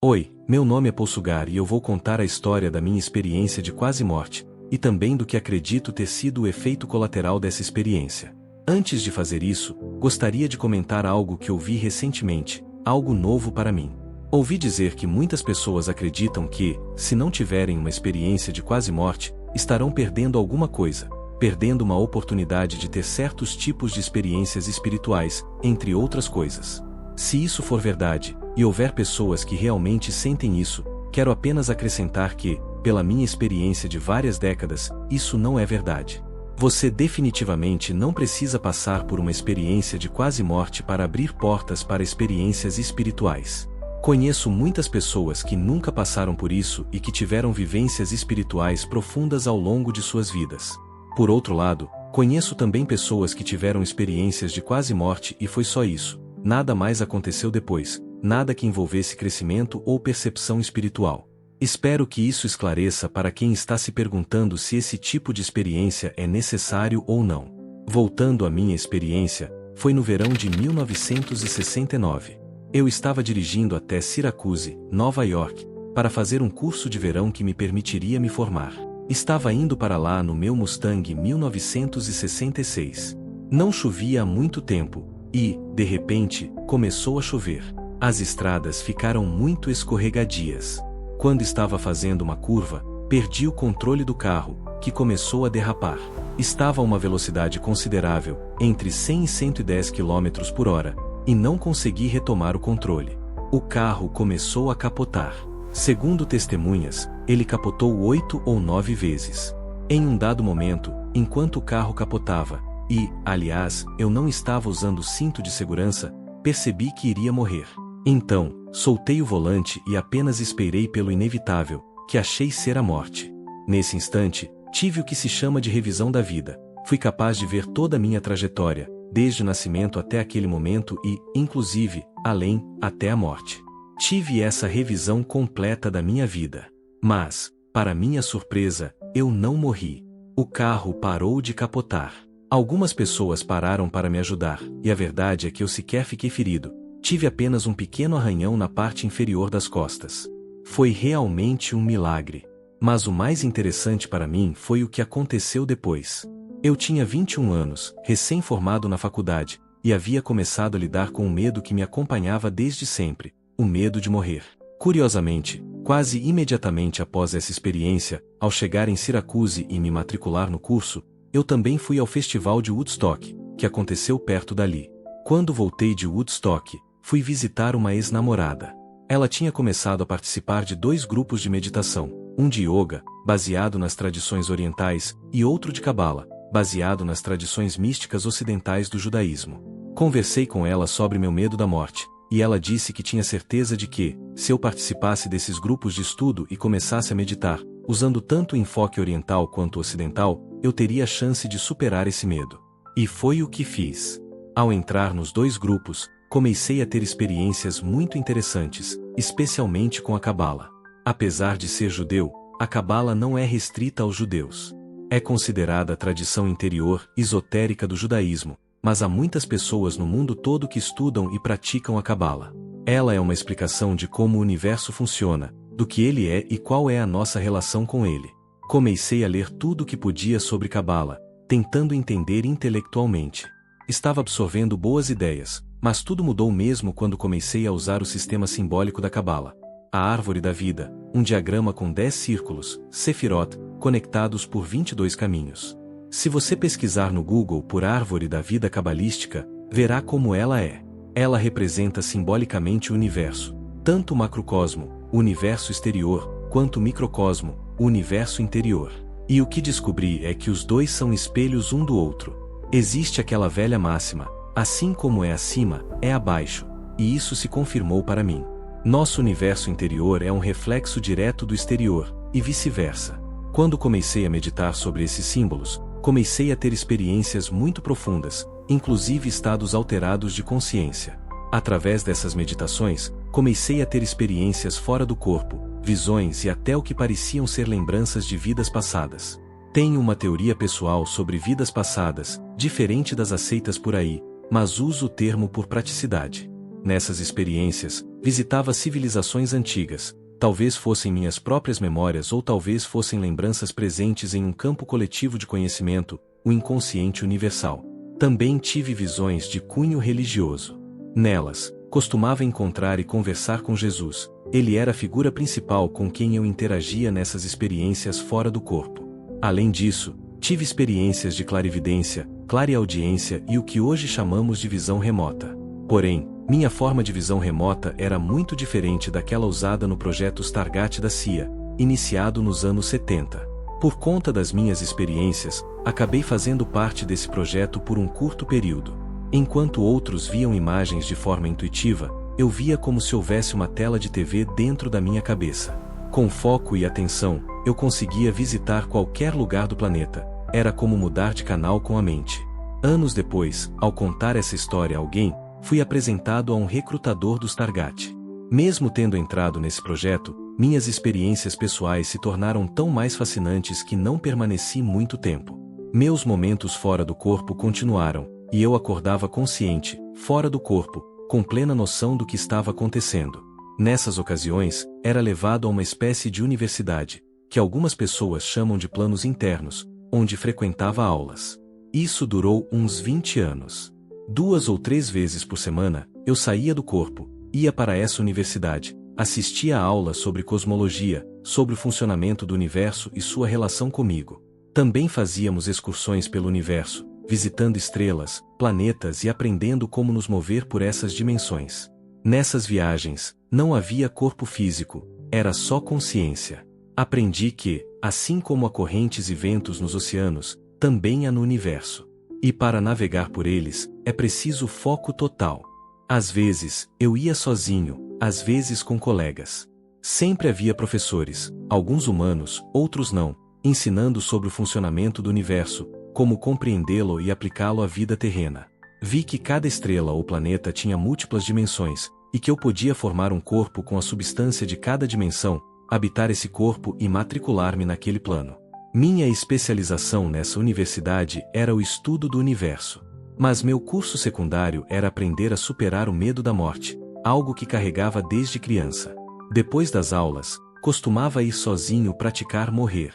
Oi, meu nome é Paul Sugar e eu vou contar a história da minha experiência de quase morte, e também do que acredito ter sido o efeito colateral dessa experiência. Antes de fazer isso, gostaria de comentar algo que ouvi recentemente, algo novo para mim. Ouvi dizer que muitas pessoas acreditam que, se não tiverem uma experiência de quase morte, estarão perdendo alguma coisa, perdendo uma oportunidade de ter certos tipos de experiências espirituais, entre outras coisas. Se isso for verdade, e houver pessoas que realmente sentem isso, quero apenas acrescentar que, pela minha experiência de várias décadas, isso não é verdade. Você definitivamente não precisa passar por uma experiência de quase morte para abrir portas para experiências espirituais. Conheço muitas pessoas que nunca passaram por isso e que tiveram vivências espirituais profundas ao longo de suas vidas. Por outro lado, conheço também pessoas que tiveram experiências de quase morte e foi só isso. Nada mais aconteceu depois, nada que envolvesse crescimento ou percepção espiritual. Espero que isso esclareça para quem está se perguntando se esse tipo de experiência é necessário ou não. Voltando à minha experiência, foi no verão de 1969. Eu estava dirigindo até Syracuse, Nova York, para fazer um curso de verão que me permitiria me formar. Estava indo para lá no meu Mustang 1966. Não chovia há muito tempo. E, de repente, começou a chover. As estradas ficaram muito escorregadias. Quando estava fazendo uma curva, perdi o controle do carro, que começou a derrapar. Estava a uma velocidade considerável, entre 100 e 110 km por hora, e não consegui retomar o controle. O carro começou a capotar. Segundo testemunhas, ele capotou 8 ou 9 vezes. Em um dado momento, enquanto o carro capotava, e, aliás, eu não estava usando o cinto de segurança, percebi que iria morrer. Então, soltei o volante e apenas esperei pelo inevitável, que achei ser a morte. Nesse instante, tive o que se chama de revisão da vida. Fui capaz de ver toda a minha trajetória, desde o nascimento até aquele momento e, inclusive, além, até a morte. Tive essa revisão completa da minha vida. Mas, para minha surpresa, eu não morri. O carro parou de capotar. Algumas pessoas pararam para me ajudar, e a verdade é que eu sequer fiquei ferido. Tive apenas um pequeno arranhão na parte inferior das costas. Foi realmente um milagre. Mas o mais interessante para mim foi o que aconteceu depois. Eu tinha 21 anos, recém-formado na faculdade, e havia começado a lidar com o medo que me acompanhava desde sempre, o medo de morrer. Curiosamente, quase imediatamente após essa experiência, ao chegar em Syracuse e me matricular no curso, eu também fui ao festival de Woodstock, que aconteceu perto dali. Quando voltei de Woodstock, fui visitar uma ex-namorada. Ela tinha começado a participar de 2 grupos de meditação, um de yoga, baseado nas tradições orientais, e outro de cabala, baseado nas tradições místicas ocidentais do judaísmo. Conversei com ela sobre meu medo da morte, e ela disse que tinha certeza de que, se eu participasse desses grupos de estudo e começasse a meditar, usando tanto o enfoque oriental quanto o ocidental, eu teria a chance de superar esse medo. E foi o que fiz. Ao entrar nos 2 grupos, comecei a ter experiências muito interessantes, especialmente com a cabala. Apesar de ser judeu, a cabala não é restrita aos judeus. É considerada a tradição interior, esotérica do judaísmo, mas há muitas pessoas no mundo todo que estudam e praticam a cabala. Ela é uma explicação de como o universo funciona, do que ele é e qual é a nossa relação com ele. Comecei a ler tudo o que podia sobre cabala, tentando entender intelectualmente. Estava absorvendo boas ideias, mas tudo mudou mesmo quando comecei a usar o sistema simbólico da cabala. A árvore da vida, um diagrama com 10 círculos, Sefirot, conectados por 22 caminhos. Se você pesquisar no Google por árvore da vida cabalística, verá como ela é. Ela representa simbolicamente o universo, tanto o macrocosmo, o universo exterior, quanto o microcosmo, o universo interior. E o que descobri é que os dois são espelhos um do outro. Existe aquela velha máxima, assim como é acima, é abaixo, e isso se confirmou para mim. Nosso universo interior é um reflexo direto do exterior, e vice-versa. Quando comecei a meditar sobre esses símbolos, comecei a ter experiências muito profundas, inclusive estados alterados de consciência. Através dessas meditações, comecei a ter experiências fora do corpo, visões e até o que pareciam ser lembranças de vidas passadas. Tenho uma teoria pessoal sobre vidas passadas, diferente das aceitas por aí, mas uso o termo por praticidade. Nessas experiências, visitava civilizações antigas, talvez fossem minhas próprias memórias ou talvez fossem lembranças presentes em um campo coletivo de conhecimento, o inconsciente universal. Também tive visões de cunho religioso. Nelas, costumava encontrar e conversar com Jesus. Ele era a figura principal com quem eu interagia nessas experiências fora do corpo. Além disso, tive experiências de clarividência, clareaudiência e o que hoje chamamos de visão remota. Porém, minha forma de visão remota era muito diferente daquela usada no projeto Stargate da CIA, iniciado nos anos 70. Por conta das minhas experiências, acabei fazendo parte desse projeto por um curto período. Enquanto outros viam imagens de forma intuitiva, eu via como se houvesse uma tela de TV dentro da minha cabeça. Com foco e atenção, eu conseguia visitar qualquer lugar do planeta. Era como mudar de canal com a mente. Anos depois, ao contar essa história a alguém, fui apresentado a um recrutador do Stargate. Mesmo tendo entrado nesse projeto, minhas experiências pessoais se tornaram tão mais fascinantes que não permaneci muito tempo. Meus momentos fora do corpo continuaram, e eu acordava consciente, fora do corpo, com plena noção do que estava acontecendo. Nessas ocasiões, era levado a uma espécie de universidade, que algumas pessoas chamam de planos internos, onde frequentava aulas. Isso durou uns 20 anos. 2 ou 3 vezes por semana, eu saía do corpo, ia para essa universidade, assistia a aulas sobre cosmologia, sobre o funcionamento do universo e sua relação comigo. Também fazíamos excursões pelo universo, visitando estrelas, planetas e aprendendo como nos mover por essas dimensões. Nessas viagens, não havia corpo físico, era só consciência. Aprendi que, assim como há correntes e ventos nos oceanos, também há no universo. E para navegar por eles, é preciso foco total. Às vezes, eu ia sozinho, às vezes com colegas. Sempre havia professores, alguns humanos, outros não, ensinando sobre o funcionamento do universo, como compreendê-lo e aplicá-lo à vida terrena. Vi que cada estrela ou planeta tinha múltiplas dimensões, e que eu podia formar um corpo com a substância de cada dimensão, habitar esse corpo e matricular-me naquele plano. Minha especialização nessa universidade era o estudo do universo. Mas meu curso secundário era aprender a superar o medo da morte, algo que carregava desde criança. Depois das aulas, costumava ir sozinho praticar morrer.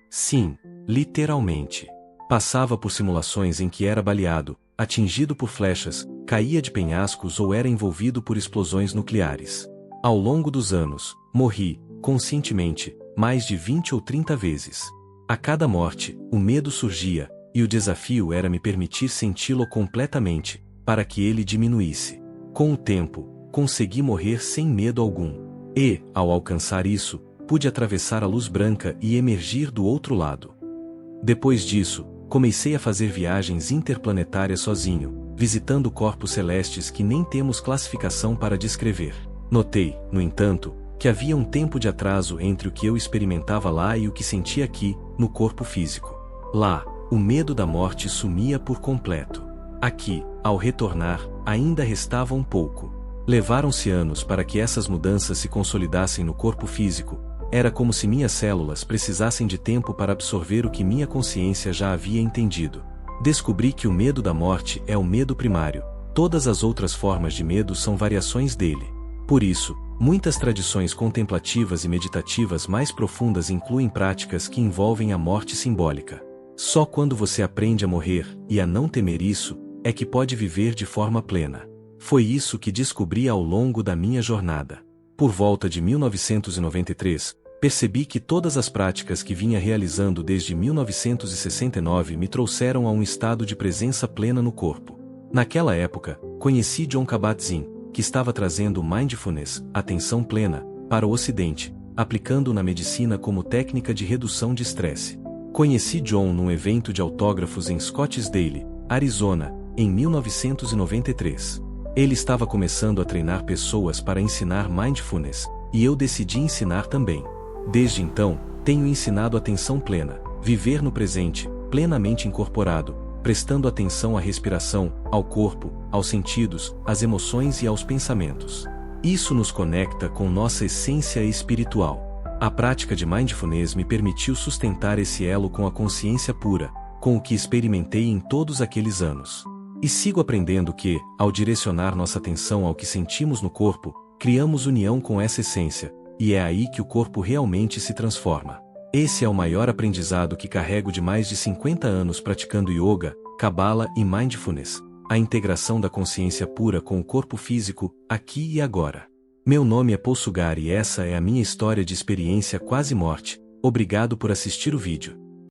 Sim, literalmente. Passava por simulações em que era baleado, atingido por flechas, caía de penhascos ou era envolvido por explosões nucleares. Ao longo dos anos, morri, conscientemente, mais de 20 ou 30 vezes. A cada morte, o medo surgia, e o desafio era me permitir senti-lo completamente, para que ele diminuísse. Com o tempo, consegui morrer sem medo algum. E, ao alcançar isso, pude atravessar a luz branca e emergir do outro lado. Depois disso, comecei a fazer viagens interplanetárias sozinho, visitando corpos celestes que nem temos classificação para descrever. Notei, no entanto, que havia um tempo de atraso entre o que eu experimentava lá e o que sentia aqui, no corpo físico. Lá, o medo da morte sumia por completo. Aqui, ao retornar, ainda restava um pouco. Levaram-se anos para que essas mudanças se consolidassem no corpo físico. Era como se minhas células precisassem de tempo para absorver o que minha consciência já havia entendido. Descobri que o medo da morte é o medo primário. Todas as outras formas de medo são variações dele. Por isso, muitas tradições contemplativas e meditativas mais profundas incluem práticas que envolvem a morte simbólica. Só quando você aprende a morrer e a não temer isso, é que pode viver de forma plena. Foi isso que descobri ao longo da minha jornada. Por volta de 1993, percebi que todas as práticas que vinha realizando desde 1969 me trouxeram a um estado de presença plena no corpo. Naquela época, conheci Jon Kabat-Zinn, que estava trazendo mindfulness, atenção plena, para o Ocidente, aplicando na medicina como técnica de redução de estresse. Conheci Jon num evento de autógrafos em Scottsdale, Arizona, em 1993. Ele estava começando a treinar pessoas para ensinar mindfulness, e eu decidi ensinar também. Desde então, tenho ensinado atenção plena, viver no presente, plenamente incorporado, prestando atenção à respiração, ao corpo, aos sentidos, às emoções e aos pensamentos. Isso nos conecta com nossa essência espiritual. A prática de mindfulness me permitiu sustentar esse elo com a consciência pura, com o que experimentei em todos aqueles anos. E sigo aprendendo que, ao direcionar nossa atenção ao que sentimos no corpo, criamos união com essa essência, e é aí que o corpo realmente se transforma. Esse é o maior aprendizado que carrego de mais de 50 anos praticando yoga, Kabbalah e mindfulness, a integração da consciência pura com o corpo físico, aqui e agora. Meu nome é Paul Sugar e essa é a minha história de experiência quase morte. Obrigado por assistir o vídeo.